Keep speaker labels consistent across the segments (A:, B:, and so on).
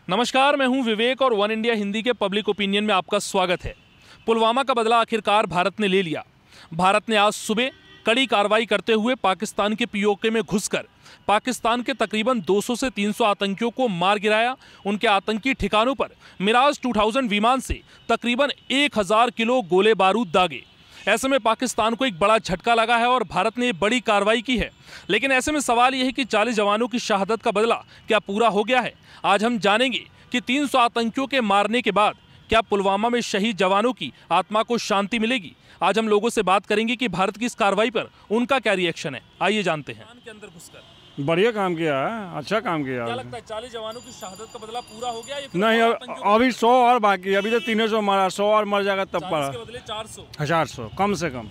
A: नमस्कार, मैं हूं विवेक और वन इंडिया हिंदी के पब्लिक ओपिनियन में आपका स्वागत है। पुलवामा का बदला आखिरकार भारत ने ले लिया। भारत ने आज सुबह कड़ी कार्रवाई करते हुए पाकिस्तान के पीओके में घुसकर पाकिस्तान के तकरीबन 200 से 300 आतंकियों को मार गिराया। उनके आतंकी ठिकानों पर मिराज 2000 विमान से तकरीबन 1000 किलो गोले बारूद दागे। ऐसे में पाकिस्तान को एक बड़ा झटका लगा है और भारत ने बड़ी कार्रवाई की है। लेकिन ऐसे में सवाल यह है कि 40 जवानों की शहादत का बदला क्या पूरा हो गया है? आज हम जानेंगे कि 300 आतंकियों के मारने के बाद क्या पुलवामा में शहीद जवानों की आत्मा को शांति मिलेगी। आज हम लोगों से बात करेंगे कि भारत की इस कार्रवाई पर उनका क्या रिएक्शन है। आइए जानते हैं। के अंदर घुसकर
B: बढ़िया काम किया है, अच्छा काम किया।
A: क्या लगता है 40 जवानों की शहादत का बदला पूरा हो गया?
B: नहीं, अभी 100 और बाकी है। अभी तो 300 मारा, 100 और मर जाएगा तब पड़ा।
A: के बदले 400
B: 400 कम से कम।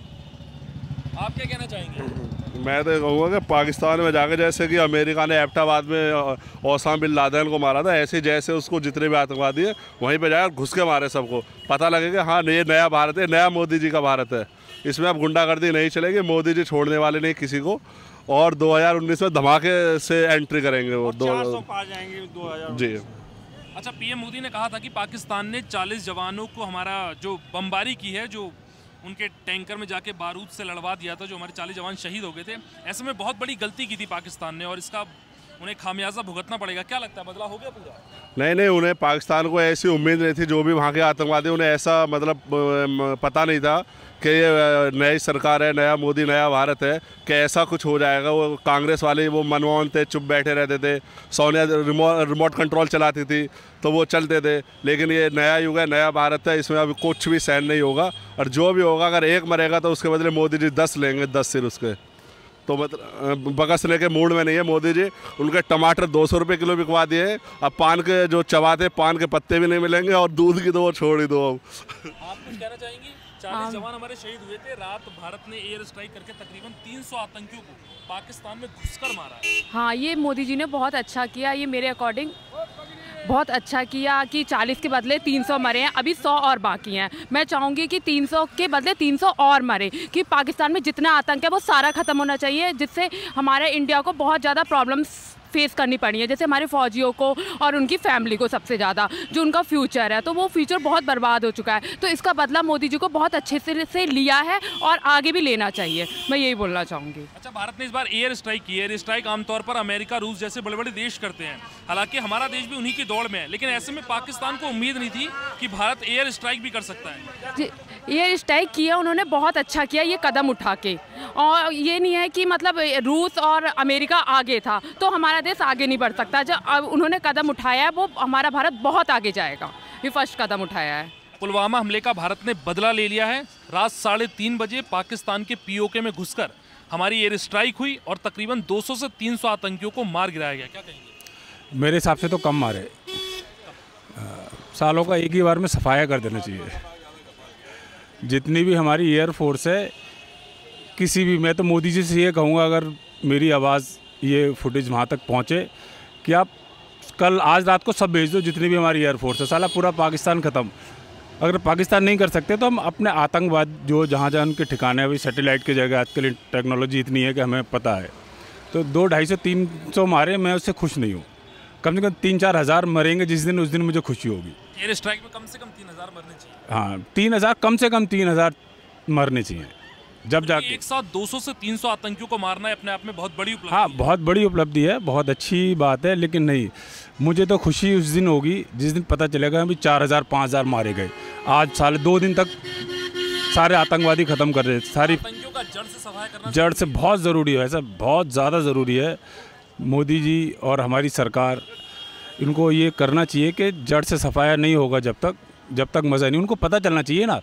A: आप क्या कहना चाहेंगे?
C: मैं तो कहूँगा कि पाकिस्तान में जाकर जैसे कि अमेरिका ने एबटाबाद में ओसामा बिन लादेन को मारा था, ऐसे जैसे उसको जितने भी आतंकवादी है वहीं पे जाकर घुस के मारे सबको। पता लगेगा हाँ ये नया भारत है, नया मोदी जी का भारत है। इसमें अब गुंडागर्दी नहीं चलेगी, मोदी जी छोड़ने वाले नहीं किसी को। और 2019 में धमाके से एंट्री करेंगे वो।
B: 400 पा जाएंगे 2000
C: जी।
A: अच्छा, पीएम मोदी ने कहा था कि पाकिस्तान ने 40 जवानों को हमारा जो बमबारी की है, जो उनके टैंकर में जाके बारूद से लड़वा दिया था, जो हमारे 40 जवान शहीद हो गए थे। ऐसे में बहुत बड़ी गलती की थी पाकिस्तान ने और इसका उन्हें खामियाजा भुगतना पड़ेगा। क्या लगता है, बदला हो गया पूरा?
C: नहीं, उन्हें पाकिस्तान को ऐसी उम्मीद नहीं थी। जो भी वहाँ के आतंकवादी, उन्हें ऐसा मतलब पता नहीं था कि ये नई सरकार है, नया मोदी, नया भारत है, कि ऐसा कुछ हो जाएगा। वो कांग्रेस वाले वो मनमोहन थे, चुप बैठे रहते थे। सोनिया रिमोट कंट्रोल चलाती थी तो वो चलते थे। लेकिन ये नया युग है, नया भारत है, इसमें अभी कुछ भी सहन नहीं होगा। और जो भी होगा, अगर एक मरेगा तो उसके बदले मोदी जी 10 लेंगे, 10 सिर उसके। तो मतलब बकसने के मूड में नहीं है मोदी जी। उनके टमाटर 200 रुपये किलो बिकवा दिए। अब पान के जो चबाते पान के पत्ते भी नहीं मिलेंगे और दूध की तो वो छोड़ ही दो। अब
A: आप कुछ कहना चाहेंगी? 40 जवान हमारे शहीद हुए थे। रात भारत ने एयर स्ट्राइक करके तकरीबन 300 आतंकियों को पाकिस्तान में घुसकर मारा है।
D: हाँ, ये मोदी जी ने बहुत अच्छा किया। ये मेरे अकॉर्डिंग बहुत अच्छा किया कि 40 के बदले 300 मरे हैं, अभी 100 और बाकी हैं। मैं चाहूँगी कि 300 के बदले 300 और मरे, कि पाकिस्तान में जितना आतंक है वो सारा ख़त्म होना चाहिए, जिससे हमारे इंडिया को बहुत ज़्यादा प्रॉब्लम्स फेस करनी पड़ी है, जैसे हमारे फौजियों को और उनकी फैमिली को सबसे ज़्यादा, जो उनका फ्यूचर है, तो वो फ्यूचर बहुत बर्बाद हो चुका है। तो इसका बदला मोदी जी को बहुत अच्छे से लिया है और आगे भी लेना चाहिए, मैं यही बोलना चाहूँगी।
A: अच्छा, भारत ने इस बार एयर स्ट्राइक की है। एयर स्ट्राइक आमतौर पर अमेरिका, रूस जैसे बड़े बड़े देश करते हैं। हालांकि हमारा देश भी उन्हीं की दौड़ में है, लेकिन ऐसे में पाकिस्तान को उम्मीद नहीं थी कि भारत एयर स्ट्राइक भी कर सकता है।
D: जी, एयर स्ट्राइक किया उन्होंने, बहुत अच्छा किया ये कदम उठा के। और ये नहीं है कि मतलब रूस और अमेरिका आगे था तो हमारा देश आगे नहीं बढ़ सकता। जब अब उन्होंने कदम उठाया है, वो हमारा भारत बहुत आगे जाएगा। ये फर्स्ट कदम उठाया है।
A: पुलवामा हमले का भारत ने बदला ले लिया है। रात 3:30 बजे पाकिस्तान के पीओके में घुसकर हमारी एयर स्ट्राइक हुई और तकरीबन 200 से 300 आतंकियों को मार गिराया गया। क्या कहेंगे?
B: मेरे हिसाब से तो कम मारे। सालों का एक ही बार में सफाया कर देना चाहिए। जितनी भी हमारी एयरफोर्स है, किसी भी, मैं तो मोदी जी से ये कहूँगा, अगर मेरी आवाज़ ये फुटेज वहाँ तक पहुँचे कि आप कल आज रात को सब भेज दो, जितनी भी हमारी एयरफोर्स है, साला पूरा पाकिस्तान ख़त्म। अगर पाकिस्तान नहीं कर सकते तो हम अपने आतंकवाद जो जहाँ जहाँ उनके ठिकाने हैं, अभी सैटेलाइट की जगह आजकल टेक्नोलॉजी इतनी है कि हमें पता है, तो 200, 250, 300 मारे, मैं उससे खुश नहीं हूँ। कम से कम 3-4 हज़ार मरेंगे जिस दिन, उस दिन मुझे खुशी होगी।
A: एयर स्ट्राइक में कम से कम 3000 मरने चाहिए।
B: हाँ, 3000, कम से कम 3000 मरने चाहिए जब जाके।
A: एक साथ 200 से 300 आतंकियों को मारना है अपने आप में बहुत बड़ी उपलब्धि।
B: हाँ, बहुत बड़ी उपलब्धि है, बहुत अच्छी बात है। लेकिन नहीं, मुझे तो खुशी उस दिन होगी जिस दिन पता चलेगा अभी 4000, 5000 मारे गए। आज साले 2 दिन तक सारे आतंकवादी ख़त्म कर रहे। सारी
A: आतंकियों का जड़ से सफाया करना,
B: जड़ से बहुत ज़रूरी है, ऐसा बहुत ज़्यादा ज़रूरी है। मोदी जी और हमारी सरकार, इनको ये करना चाहिए कि जड़ से सफाया नहीं होगा जब तक मज़ा नहीं। उनको पता चलना चाहिए ना।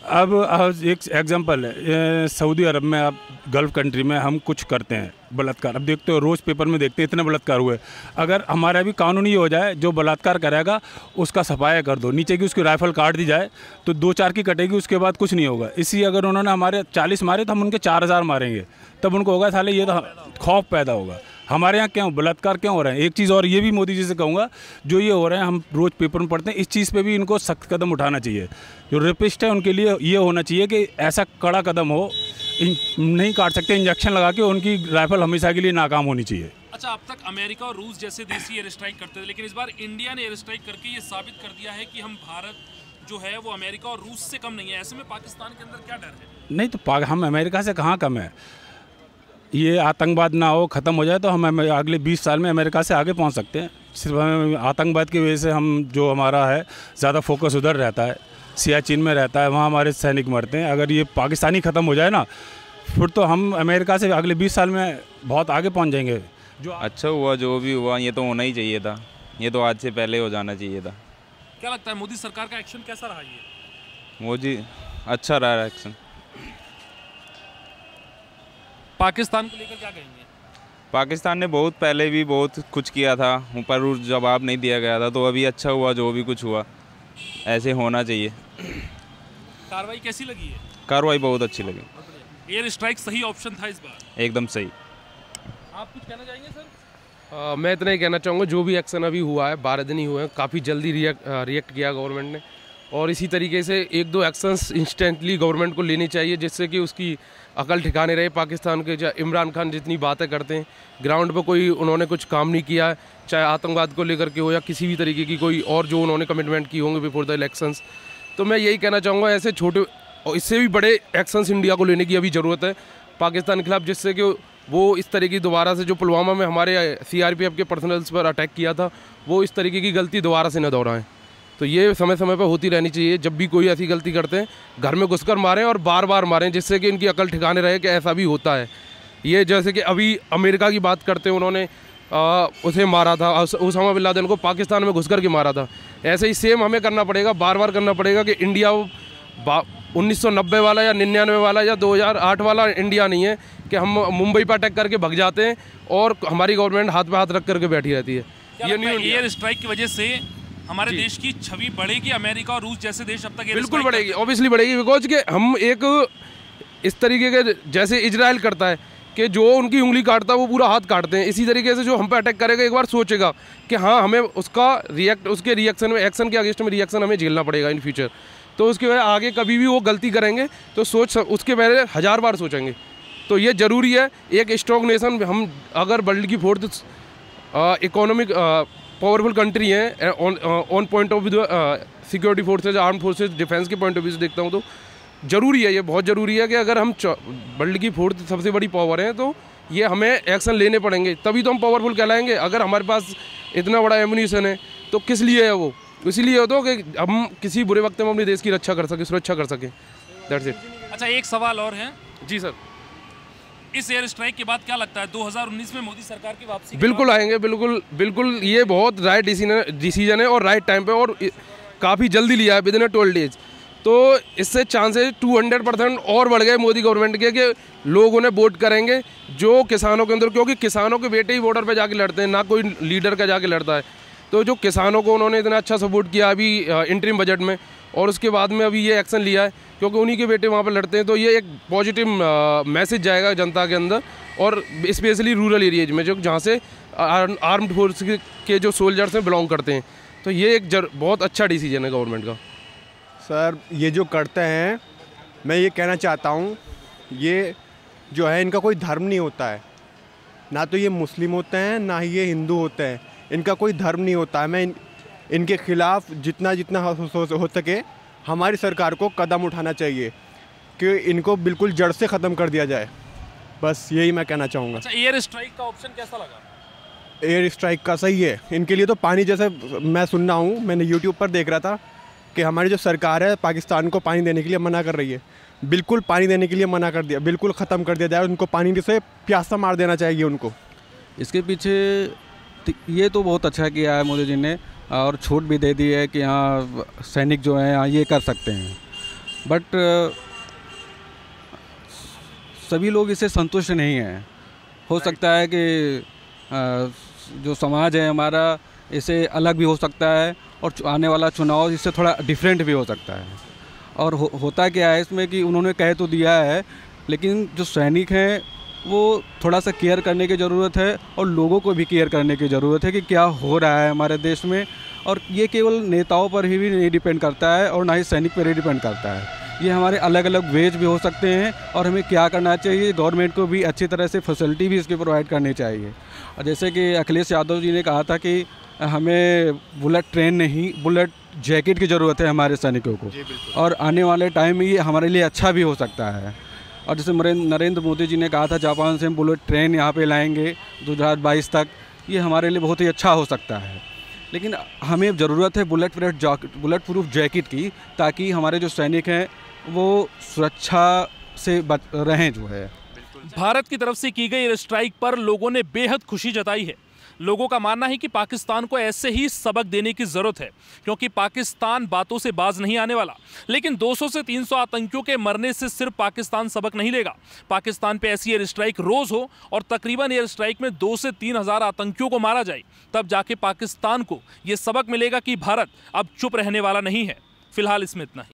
B: अब एक एग्जांपल है, सऊदी अरब में, आप गल्फ़ कंट्री में हम कुछ करते हैं बलात्कार, अब देखते हो रोज़ पेपर में देखते हैं इतने बलात्कार हुए। अगर हमारा भी कानून ये हो जाए, जो बलात्कार करेगा उसका सफाया कर दो, नीचे की उसकी राइफल काट दी जाए तो 2-4 की कटेगी, उसके बाद कुछ नहीं होगा। इसी अगर उन्होंने हमारे 40 मारे तो हम उनके 4000 मारेंगे, तब उनको होगा साले ये तो खौफ पैदा होगा। हमारे यहाँ क्यों बलात्कार क्यों हो रहे हैं? एक चीज़ और ये भी मोदी जी से कहूँगा, जो ये हो रहे हैं, हम रोज़ पेपर में पढ़ते हैं, इस चीज़ पे भी इनको सख्त कदम उठाना चाहिए। जो रेपिस्ट है उनके लिए ये होना चाहिए कि ऐसा कड़ा कदम हो, नहीं काट सकते, इंजेक्शन लगा के उनकी राइफल हमेशा के लिए नाकाम होनी चाहिए।
A: अच्छा, अब तक अमेरिका और रूस जैसे देश ही एयर स्ट्राइक करते थे, लेकिन इस बार इंडिया ने एयर स्ट्राइक करके ये साबित कर दिया है कि हम भारत जो है वो अमेरिका और रूस से कम नहीं है। ऐसे में पाकिस्तान के अंदर क्या डर है?
B: नहीं तो हम अमेरिका से कहाँ कम है। ये आतंकवाद ना हो, ख़त्म हो जाए तो हम अगले 20 साल में अमेरिका से आगे पहुँच सकते हैं। सिर्फ हमें आतंकवाद की वजह से हम जो हमारा है ज़्यादा फोकस उधर रहता है, सियाचिन में रहता है, वहाँ हमारे सैनिक मरते हैं। अगर ये पाकिस्तानी ख़त्म हो जाए ना, फिर तो हम अमेरिका से अगले 20 साल में बहुत आगे पहुँच जाएंगे। जो
E: अच्छा हुआ जो भी हुआ, ये तो होना ही चाहिए था, ये तो आज से पहले हो जाना चाहिए था।
A: क्या लगता है मोदी सरकार का एक्शन कैसा रहा? ये
E: मोदी अच्छा रहा एक्शन।
A: पाकिस्तान को लेकर क्या कहेंगे?
E: पाकिस्तान ने बहुत पहले भी बहुत कुछ किया था, पर जवाब नहीं दिया गया था, तो अभी अच्छा हुआ जो भी कुछ हुआ, ऐसे होना चाहिए।
A: कार्रवाई कैसी लगी है?
E: कार्रवाई बहुत अच्छी लगी।
A: एयर स्ट्राइक सही ऑप्शन था इस बार?
E: एकदम सही।
A: आप कुछ कहना चाहेंगे सर?
F: मैं इतना ही कहना चाहूँगा, जो भी एक्शन अभी हुआ है, 12 दिन ही हुए हैं, काफ़ी जल्दी रिएक्ट किया गवर्नमेंट ने, और इसी तरीके से 1-2 एक्शंस इंस्टेंटली गवर्नमेंट को लेनी चाहिए, जिससे कि उसकी अकल ठिकाने रहे। पाकिस्तान के इमरान खान जितनी बातें करते हैं, ग्राउंड पर कोई उन्होंने कुछ काम नहीं किया है, चाहे आतंकवाद को लेकर के हो या किसी भी तरीके की कोई और जो उन्होंने कमिटमेंट की होंगे बिफोर द इलेक्शंस। तो मैं यही कहना चाहूँगा, ऐसे छोटे और इससे भी बड़े एक्शंस इंडिया को लेने की अभी ज़रूरत है पाकिस्तान के खिलाफ, जिससे कि वो इस तरह की दोबारा से जो पुलवामा में हमारे CRPF के पर्सनल्स पर अटैक किया था, वो इस तरीके की गलती दोबारा से न दोहराएं। तो ये समय समय पर होती रहनी चाहिए। जब भी कोई ऐसी गलती करते हैं, घर में घुसकर मारें और बार बार मारें, जिससे कि इनकी अकल ठिकाने रहे कि ऐसा भी होता है। ये जैसे कि अभी अमेरिका की बात करते हैं, उन्होंने उसे मारा था, उसामा बिन लादेन को पाकिस्तान में घुसकर के मारा था। ऐसे ही सेम हमें करना पड़ेगा, बार बार करना पड़ेगा कि इंडिया 1990 वाला या 99 वाला या 2008 वाला इंडिया नहीं है कि हम मुंबई पर अटैक करके भग जाते हैं और हमारी गवर्नमेंट हाथ पे हाथ रख करके बैठी रहती है।
A: ये नहीं, एयर स्ट्राइक की वजह से हमारे देश की छवि बढ़ेगी? अमेरिका और रूस जैसे देश अब तक
F: बिल्कुल बढ़ेगी, ऑब्वियसली बढ़ेगी, बिकॉज कि हम एक इस तरीके के, जैसे इजराइल करता है कि जो उनकी उंगली काटता है वो पूरा हाथ काटते हैं, इसी तरीके से जो हम पे अटैक करेगा एक बार सोचेगा कि हाँ हमें उसके रिएक्शन में, एक्शन के अगेंस्ट में रिएक्शन हमें झेलना पड़ेगा इन फ्यूचर। तो उसके वजह आगे कभी भी वो गलती करेंगे तो उसके पहले 1000 बार सोचेंगे। तो ये ज़रूरी है, एक स्ट्रॉन्ग नेशन हम अगर वर्ल्ड की 4th इकोनॉमिक पावरफुल कंट्री है on point of view security forces, arm forces, defence के पॉइंट ऑफ व्यू से देखता हूँ, तो ज़रूरी है, ये बहुत ज़रूरी है कि अगर हम वर्ल्ड की 4th सबसे बड़ी पावर हैं तो ये हमें एक्शन लेने पड़ेंगे, तभी तो हम पावरफुल कहलाएंगे। अगर हमारे पास इतना बड़ा एमुनिशन है तो किस लिए है वो? इसीलिए हो तो कि हम किसी बुरे वक्त में अपने देश की रक्षा कर सकें, सुरक्षा कर सकें। That's it.
A: अच्छा, एक सवाल और है।
F: जी सर।
A: इस एयर स्ट्राइक के बाद क्या लगता है 2019 में मोदी सरकार की वापसी?
F: बिल्कुल आएंगे, बिल्कुल ये बहुत राइट डिसीजन है और राइट टाइम पे, और काफ़ी जल्दी लिया है, विदिन 12 डेज। तो इससे चांसेस 200% और बढ़ गए मोदी गवर्नमेंट के कि लोग उन्हें वोट करेंगे, जो किसानों के अंदर, क्योंकि किसानों के बेटे ही बॉर्डर पे जाके लड़ते हैं, ना कोई लीडर का जाके लड़ता है। तो जो किसानों को उन्होंने इतना अच्छा सपोर्ट किया अभी इंटरिम बजट में, और उसके बाद में अभी ये एक्शन लिया है क्योंकि उन्हीं के बेटे वहाँ पर लड़ते हैं, तो ये एक पॉजिटिव मैसेज जाएगा जनता के अंदर, और स्पेशली रूरल एरियाज में जो जहाँ से आर्म्ड फोर्स के जो सोल्जर्स हैं बिलोंग करते हैं। तो ये एक बहुत अच्छा डिसीजन है गवर्नमेंट का।
G: सर, ये जो करते हैं, मैं ये कहना चाहता हूँ, ये जो है इनका कोई धर्म नहीं होता है, ना तो ये मुस्लिम होते हैं ना ही ये हिंदू होते हैं, इनका कोई धर्म नहीं होता है। मैं इनके खिलाफ जितना हो सके हमारी सरकार को कदम उठाना चाहिए कि इनको बिल्कुल जड़ से ख़त्म कर दिया जाए, बस यही मैं कहना चाहूँगा।
A: अच्छा, एयर स्ट्राइक का ऑप्शन कैसा लगा?
G: एयर स्ट्राइक का सही है इनके लिए। तो पानी, जैसे मैं सुन रहा हूँ, मैंने यूट्यूब पर देख रहा था कि हमारी जो सरकार है पाकिस्तान को पानी देने के लिए मना कर रही है। बिल्कुल पानी देने के लिए मना कर दिया, बिल्कुल ख़त्म कर दिया जाए उनको, पानी से प्यासा मार देना चाहिए उनको।
H: इसके पीछे ये तो बहुत अच्छा किया है मोदी जी ने, और छूट भी दे दी है कि हाँ सैनिक जो हैं यहाँ ये कर सकते हैं, बट सभी लोग इससे संतुष्ट नहीं हैं। हो सकता है कि जो समाज है हमारा इससे अलग भी हो सकता है, और आने वाला चुनाव इससे थोड़ा डिफरेंट भी हो सकता है। और होता क्या है इसमें कि उन्होंने कह तो दिया है, लेकिन जो सैनिक हैं वो थोड़ा सा केयर करने की ज़रूरत है, और लोगों को भी केयर करने की ज़रूरत है कि क्या हो रहा है हमारे देश में। और ये केवल नेताओं पर ही भी नहीं डिपेंड करता है और ना ही सैनिक पर ही डिपेंड करता है। ये हमारे अलग अलग वेज भी हो सकते हैं और हमें क्या करना चाहिए, गवर्नमेंट को भी अच्छी तरह से फैसिलिटी भी इसकी प्रोवाइड करनी चाहिए। और जैसे कि अखिलेश यादव जी ने कहा था कि हमें बुलेट ट्रेन नहीं, बुलेट जैकेट की ज़रूरत है हमारे सैनिकों को, और आने वाले टाइम में ये हमारे लिए अच्छा भी हो सकता है। और जैसे नरेंद्र मोदी जी ने कहा था जापान से हम बुलेट ट्रेन यहाँ पे लाएंगे 2022 तक, ये हमारे लिए बहुत ही अच्छा हो सकता है। लेकिन हमें ज़रूरत है बुलेट प्रूफ जैकेट की, ताकि हमारे जो सैनिक हैं वो सुरक्षा से रहें जो है।
A: भारत की तरफ से की गई एयर स्ट्राइक पर लोगों ने बेहद खुशी जताई है। लोगों का मानना है कि पाकिस्तान को ऐसे ही सबक देने की जरूरत है, क्योंकि पाकिस्तान बातों से बाज नहीं आने वाला। लेकिन 200 से 300 आतंकियों के मरने से सिर्फ पाकिस्तान सबक नहीं लेगा। पाकिस्तान पे ऐसी एयर स्ट्राइक रोज हो और तकरीबन एयर स्ट्राइक में 2 से 3 हज़ार आतंकियों को मारा जाए, तब जाके पाकिस्तान को यह सबक मिलेगा कि भारत अब चुप रहने वाला नहीं है। फिलहाल इसमें इतना ही।